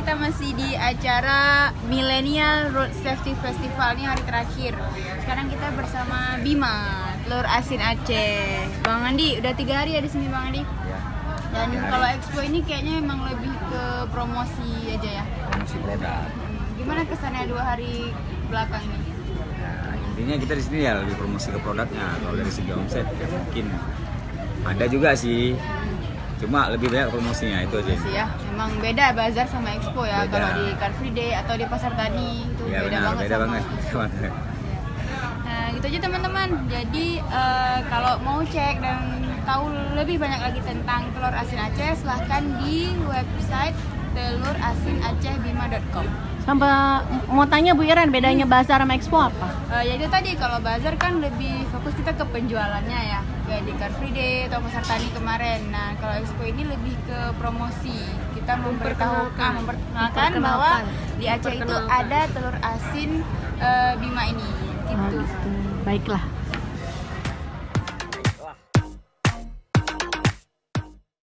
kita masih di acara Millennial Road Safety Festival, ini hari terakhir. Sekarang kita bersama Bima, telur asin Aceh. Bang Andi, udah 3 hari ya di sini Bang Andi? Ya. Dan kalau expo ini kayaknya memang lebih ke promosi aja ya? Promosi produk. Gimana kesannya 2 hari belakang ini? Nah, intinya kita di sini ya lebih promosi ke produknya. Kalau dari segi omset ya mungkin ada juga sih. Cuma lebih banyak promosinya itu aja. Sih ya, memang beda bazar sama expo ya. Beda. Kalau di Car Free Day atau di Pasar Tani itu Ya, beda benar, banget beda sama. banget. Nah, gitu aja teman-teman. Jadi kalau mau cek dan tahu lebih banyak lagi tentang telur asin Aceh, silahkan di website telurasinacehbima.com. Sampai mau tanya Bu Iren, bedanya bazar sama expo apa? Ya itu tadi, kalau bazar kan lebih fokus kita ke penjualannya ya, kayak di Car Free Day atau Pasar Tani kemarin. Nah kalau expo ini lebih ke promosi, kita memperkenalkan bahwa di Aceh itu ada telur asin Bima ini gitu. Baiklah.